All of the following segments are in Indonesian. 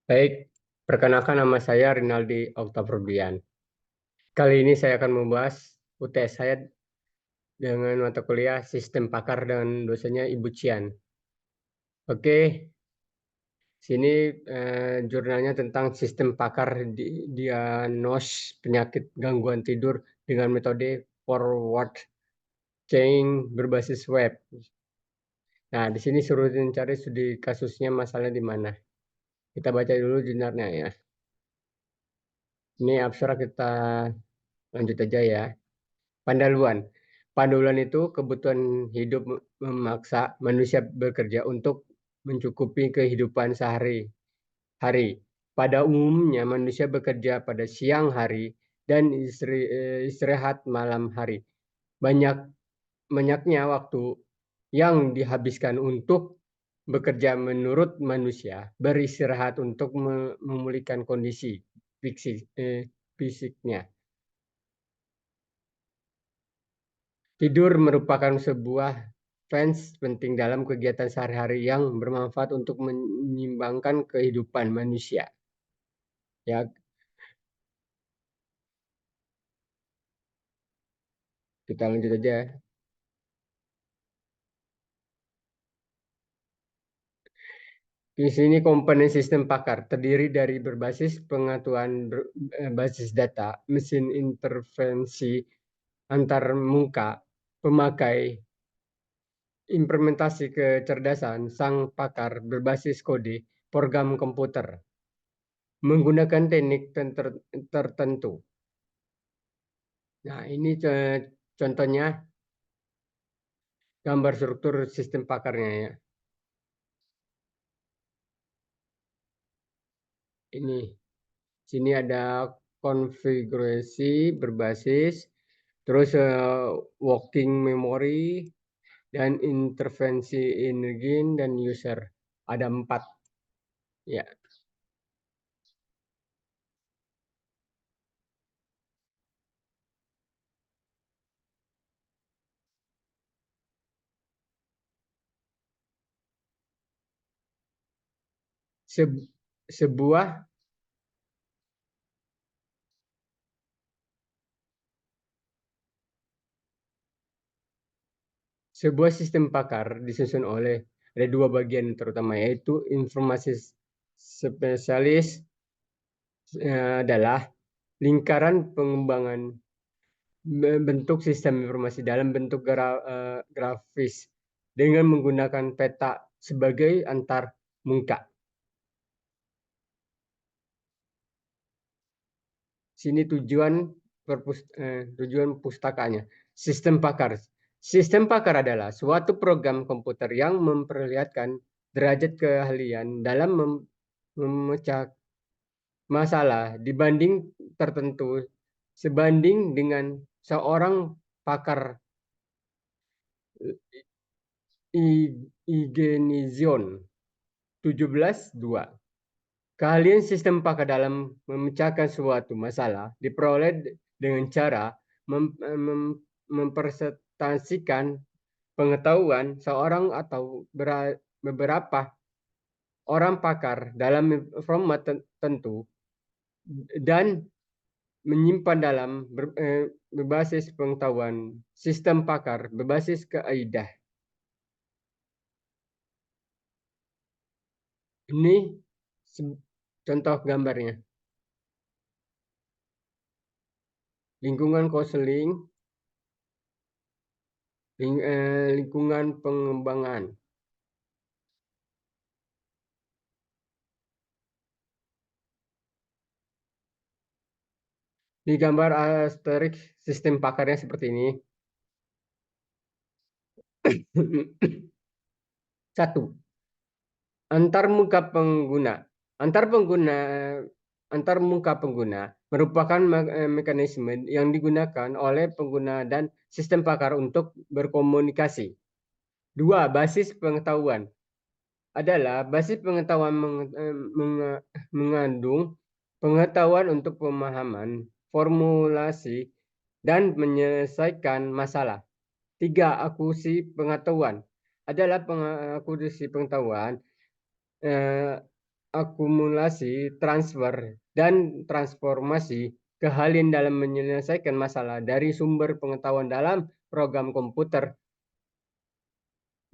Baik, perkenalkan nama saya Rinaldi Octavian. Kali ini saya akan membahas UTS saya dengan mata kuliah Sistem Pakar dan dosennya Ibu Cian. Oke, sini jurnalnya tentang Sistem Pakar diagnos penyakit gangguan tidur dengan metode forward chaining berbasis web. Nah, di sini suruh mencari studi kasusnya masalah di mana. Kita baca dulu jurnalnya ya. Ini abstrak, kita lanjut aja ya. Pandaluan. Pandaluan itu kebutuhan hidup memaksa manusia bekerja untuk mencukupi kehidupan sehari-hari. Pada umumnya manusia bekerja pada siang hari dan istirahat malam hari. Banyaknya waktu yang dihabiskan untuk bekerja menurut manusia, beristirahat untuk memulihkan kondisi fisiknya. Tidur merupakan sebuah fans penting dalam kegiatan sehari-hari yang bermanfaat untuk menyeimbangkan kehidupan manusia. Ya, kita lanjut aja. Di sini komponen sistem pakar terdiri dari berbasis pengetahuan basis data, mesin intervensi antar muka, pemakai, implementasi kecerdasan sang pakar berbasis kode, program komputer, menggunakan teknik tertentu. Nah, ini contohnya gambar struktur sistem pakarnya ya. Ini, sini ada konfigurasi berbasis, terus working memory, dan intervensi engine dan user. Ada 4 ya. Se sebuah Sebuah sistem pakar disusun oleh ada 2 bagian terutama, yaitu informasi spesialis adalah lingkaran pengembangan bentuk sistem informasi dalam bentuk grafis dengan menggunakan peta sebagai antar muka. Sini tujuan pustakanya. Sistem pakar. Sistem pakar adalah suatu program komputer yang memperlihatkan derajat keahlian dalam memecah masalah dibanding tertentu sebanding dengan seorang pakar Ignatius 17.2. Keahlian sistem pakar dalam memecahkan suatu masalah diperoleh dengan cara mempresentasikan pengetahuan seorang atau beberapa orang pakar dalam format tertentu dan menyimpan dalam berbasis pengetahuan sistem pakar berbasis kaidah. Ini contoh gambarnya. Lingkungan konseling, lingkungan pengembangan. Di gambar asterik sistem pakarnya seperti ini. 1. Antarmuka pengguna. Antarmuka pengguna merupakan mekanisme yang digunakan oleh pengguna dan sistem pakar untuk berkomunikasi. 2. Basis pengetahuan adalah basis pengetahuan mengandung pengetahuan untuk pemahaman, formulasi, dan menyelesaikan masalah. 3. Akuisisi pengetahuan adalah akuisisi pengetahuan akumulasi, transfer, dan transformasi keahlian dalam menyelesaikan masalah dari sumber pengetahuan dalam program komputer.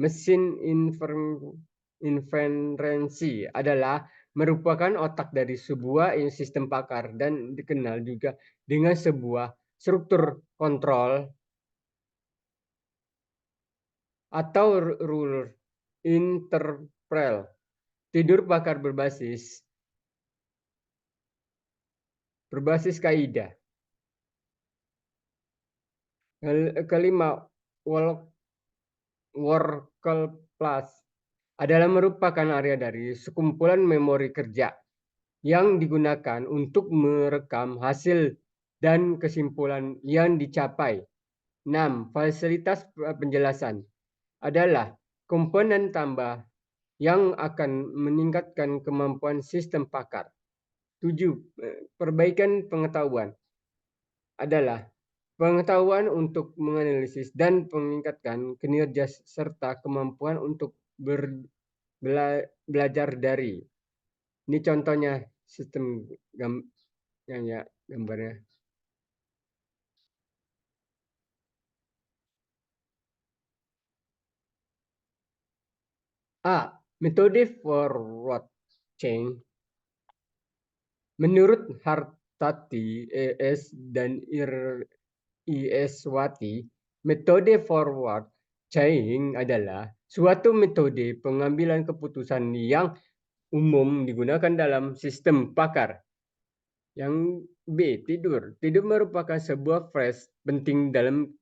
Mesin inferensi adalah merupakan otak dari sebuah sistem pakar dan dikenal juga dengan sebuah struktur kontrol atau ruler interval. Tidur pakar berbasis kaidah. Kelima, workflow plus adalah merupakan area dari sekumpulan memori kerja yang digunakan untuk merekam hasil dan kesimpulan yang dicapai. 6. Fasilitas penjelasan adalah komponen tambah yang akan meningkatkan kemampuan sistem pakar. 7. Perbaikan pengetahuan adalah pengetahuan untuk menganalisis dan meningkatkan kinerja serta kemampuan untuk belajar dari. Ini contohnya sistem gambarnya. A. Metode forward chain. Menurut Hartati, ES, dan Iswati, metode forward chain adalah suatu metode pengambilan keputusan yang umum digunakan dalam sistem pakar. Yang B. Tidur. Tidur merupakan sebuah phrase penting dalam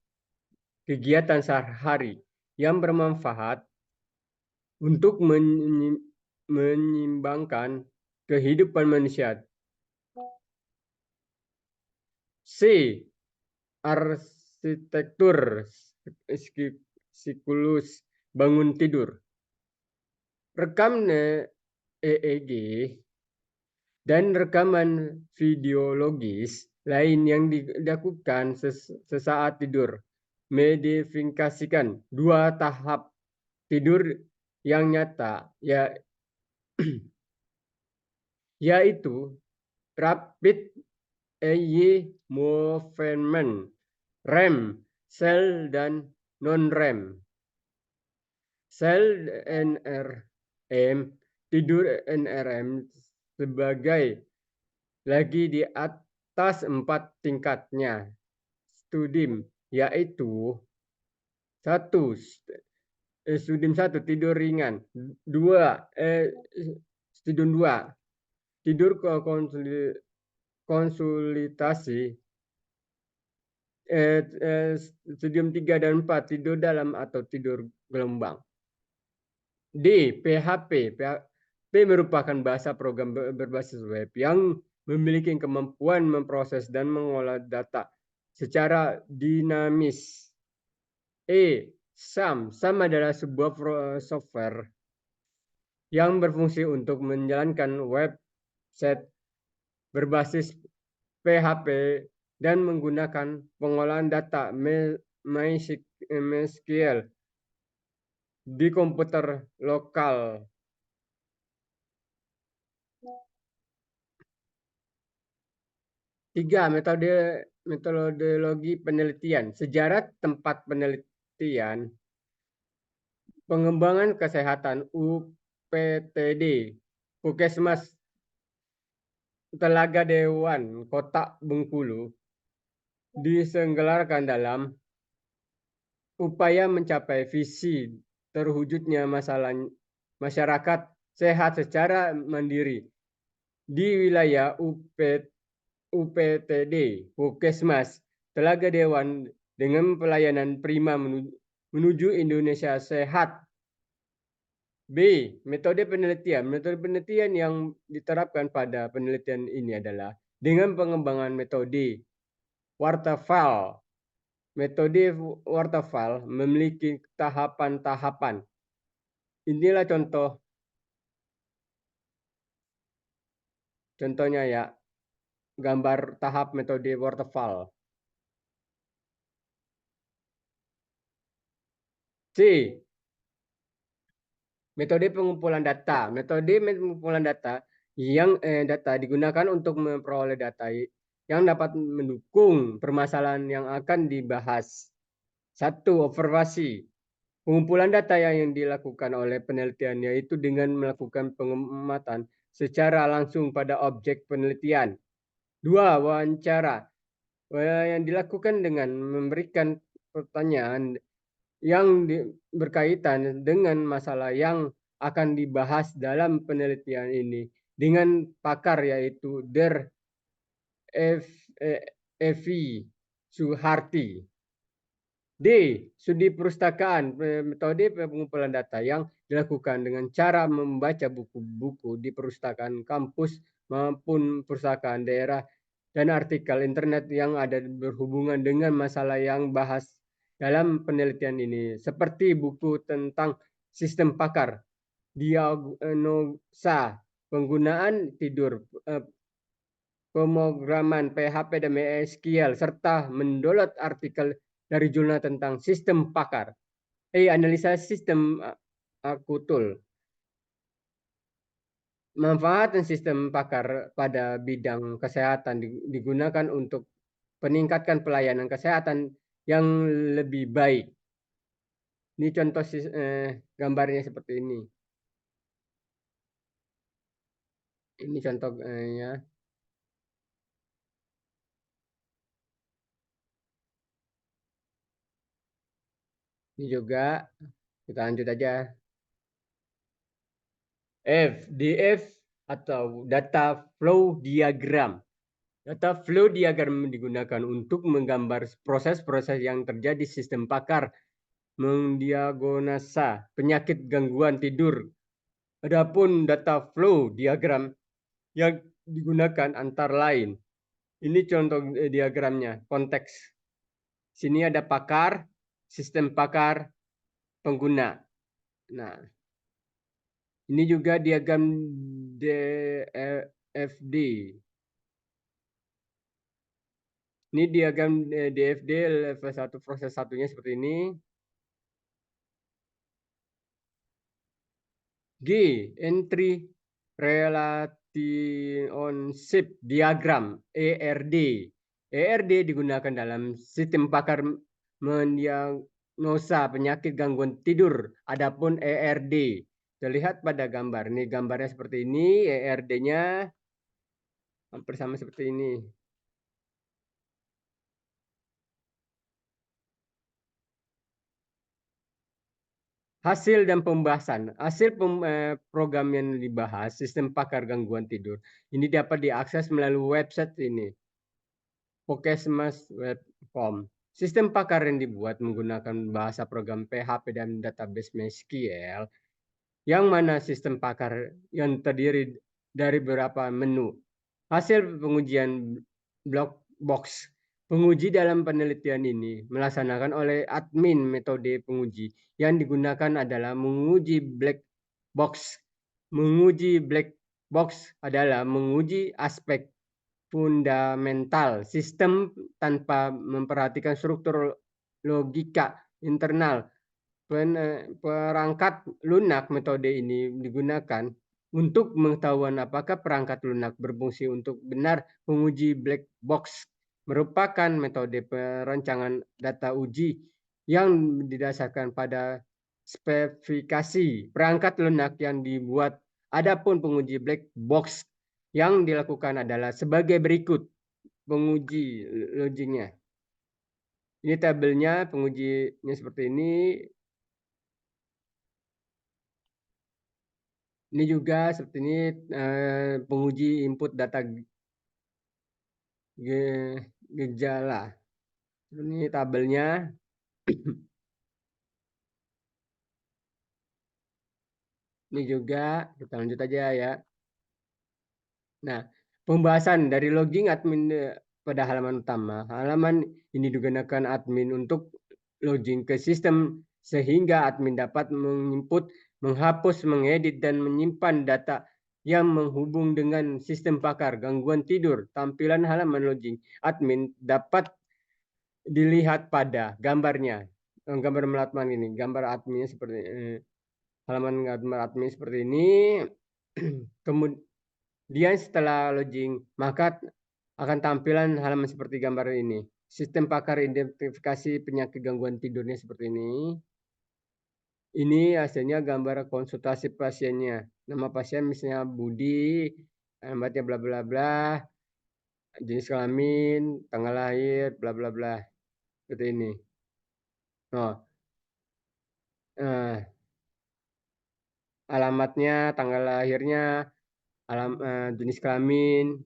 kegiatan sehari-hari yang bermanfaat untuk menyimbangkan kehidupan manusia. C. Arsitektur siklus bangun tidur. Rekam EEG dan rekaman videologis lain yang dilakukan sesaat tidur modifikasikan dua tahap tidur yang nyata, yaitu rapid eye movement, REM, sel dan non-REM. Sel NRM, tidur NRM sebagai lagi di atas 4 tingkatnya. Studim, yaitu 1. Studim 1, tidur ringan. 2. Studim 2, tidur konsultasi. Studium 3 dan 4, tidur dalam atau tidur gelombang. D. PHP. PHP merupakan bahasa program berbasis web yang memiliki kemampuan memproses dan mengolah data secara dinamis. E. SAM. SAM adalah sebuah software yang berfungsi untuk menjalankan website berbasis PHP dan menggunakan pengolahan data MySQL di komputer lokal. 3. Metodologi penelitian. Sejarah tempat penelitian pengembangan kesehatan UPTD, Puskesmas Telaga Dewan Kota Bengkulu diselenggarakan dalam upaya mencapai visi terwujudnya masyarakat sehat secara mandiri di wilayah UPTD Puskesmas Telaga Dewan dengan pelayanan prima menuju Indonesia sehat. B. Metode penelitian. Metode penelitian yang diterapkan pada penelitian ini adalah dengan pengembangan metode waterfall. Metode waterfall memiliki tahapan-tahapan. Inilah contohnya ya, gambar tahap metode waterfall. C. Metode pengumpulan data. Metode pengumpulan data yang data digunakan untuk memperoleh data yang dapat mendukung permasalahan yang akan dibahas. 1. Observasi. Pengumpulan data yang dilakukan oleh penelitian yaitu dengan melakukan pengamatan secara langsung pada objek penelitian. 2. Wawancara. Yang dilakukan dengan memberikan pertanyaan yang berkaitan dengan masalah yang akan dibahas dalam penelitian ini dengan pakar yaitu Evi Suharti. D. Studi perpustakaan. Metode pengumpulan data yang dilakukan dengan cara membaca buku-buku di perpustakaan kampus maupun perpustakaan daerah dan artikel internet yang ada berhubungan dengan masalah yang bahas dalam penelitian ini, seperti buku tentang sistem pakar, diagnosa, penggunaan tidur, pemrograman PHP dan MySQL, serta mendownload artikel dari jurnal tentang sistem pakar. Analisa sistem akutul. Manfaat dan sistem pakar pada bidang kesehatan digunakan untuk meningkatkan pelayanan kesehatan yang lebih baik. Ini contoh gambarnya seperti ini. Ini contohnya. Ini juga. Kita lanjut aja. F, DF atau Data Flow Diagram. Data flow diagram digunakan untuk menggambar proses-proses yang terjadi sistem pakar mendiagnosa penyakit gangguan tidur. Adapun data flow diagram yang digunakan antara lain. Ini contoh diagramnya, konteks. Sini ada pakar, sistem pakar, pengguna. Nah, ini juga diagram DFD. Ini diagram DFD level 1 proses satunya seperti ini. G. Entry Relationship Diagram ERD. ERD digunakan dalam sistem pakar mendiagnosa penyakit gangguan tidur. Adapun ERD terlihat pada gambar. Ini gambarnya seperti ini. ERD-nya hampir sama seperti ini. Hasil dan pembahasan. Hasil program yang dibahas, sistem pakar gangguan tidur, ini dapat diakses melalui website ini, Pokesmas.com. Sistem pakar yang dibuat menggunakan bahasa program PHP dan database MySQL, yang mana sistem pakar yang terdiri dari beberapa menu. Hasil pengujian black box. Penguji dalam penelitian ini melaksanakan oleh admin metode penguji yang digunakan adalah menguji black box. Menguji black box adalah menguji aspek fundamental sistem tanpa memperhatikan struktur logika internal. Perangkat lunak. Metode ini digunakan untuk mengetahui apakah perangkat lunak berfungsi untuk benar. Menguji black box merupakan metode perancangan data uji yang didasarkan pada spesifikasi perangkat lunak yang dibuat. Adapun penguji black box yang dilakukan adalah sebagai berikut. Penguji logiknya. Ini tabelnya, pengujinya seperti ini. Ini juga seperti ini penguji input data gejala. Ini tabelnya. Ini juga, kita lanjut aja ya. Nah, pembahasan dari logging admin pada halaman utama. Halaman ini digunakan admin untuk logging ke sistem sehingga admin dapat menginput, menghapus, mengedit, dan menyimpan data yang menghubung dengan sistem pakar gangguan tidur. Tampilan halaman logging admin dapat dilihat pada gambarnya. Gambar melatman ini, gambar adminnya seperti ini. halaman gambar admin seperti ini. Kemudian setelah login, maka akan tampilan halaman seperti gambar ini. Sistem pakar identifikasi penyakit gangguan tidurnya seperti ini. Ini hasilnya gambar konsultasi pasiennya. Nama pasien misalnya Budi, alamatnya bla bla bla, jenis kelamin, tanggal lahir, bla bla bla. Seperti ini. Oh, alamatnya, tanggal lahirnya, jenis kelamin.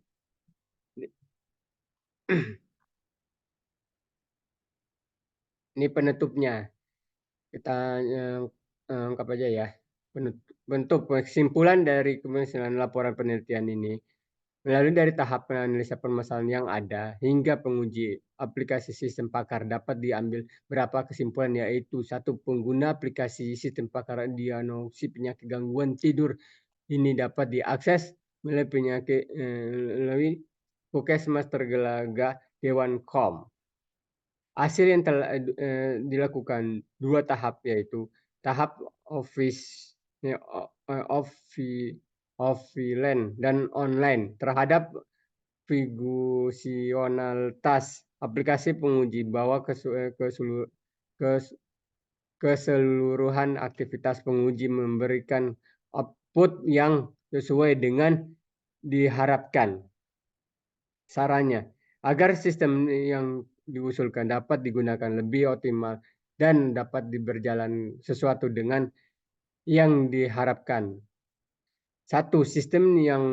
Ini penutupnya. Kita anggap aja ya. Bentuk kesimpulan dari kemisalan laporan penelitian ini melalui dari tahap penganalisan permasalahan yang ada hingga penguji aplikasi sistem pakar dapat diambil berapa kesimpulan, yaitu satu, pengguna aplikasi sistem pakar diagnosis penyakit gangguan tidur ini dapat diakses melalui Puskesmas Tergelaga Dewan KOM. Hasil yang telah dilakukan 2 tahap, yaitu tahap offline dan online terhadap fungsionalitas aplikasi penguji bahwa keseluruhan aktivitas penguji memberikan output yang sesuai dengan diharapkan. Sarannya, agar sistem yang diusulkan dapat digunakan lebih optimal dan dapat berjalan sesuatu dengan yang diharapkan. Satu, sistem yang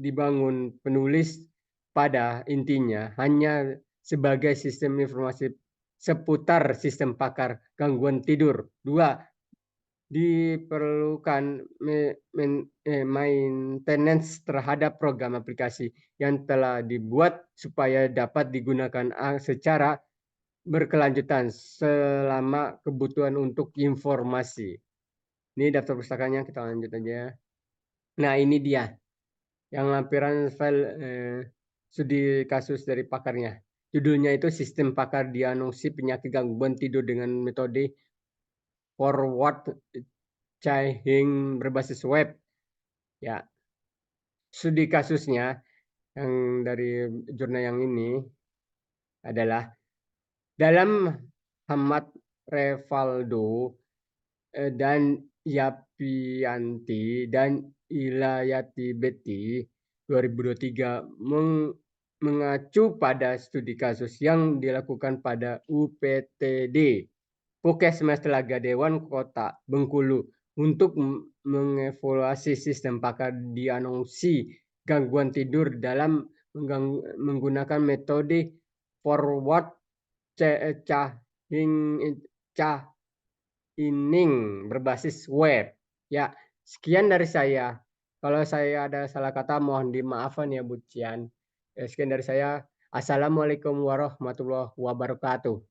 dibangun penulis pada intinya hanya sebagai sistem informasi seputar sistem pakar gangguan tidur. Dua, diperlukan maintenance terhadap program aplikasi yang telah dibuat supaya dapat digunakan secara berkelanjutan selama kebutuhan untuk informasi. Ini daftar pustakanya, kita lanjut aja. Nah, ini dia yang lampiran file studi kasus dari pakarnya. Judulnya itu sistem pakar diagnosis penyakit gangguan tidur dengan metode forward checking berbasis web. Ya, studi kasusnya yang dari jurnal yang ini adalah dalam Ahmad Revaldo dan Yapianti dan Ilayati Betty 2023 mengacu pada studi kasus yang dilakukan pada UPTD Puskesmas Telaga Dewan Kota Bengkulu untuk mengevaluasi sistem pakar diagnosis gangguan tidur dalam menggunakan metode forward checking berbasis web. Ya, sekian dari saya. Kalau saya ada salah kata mohon dimaafkan ya Bu Cian. Sekian dari saya. Assalamualaikum warahmatullahi wabarakatuh.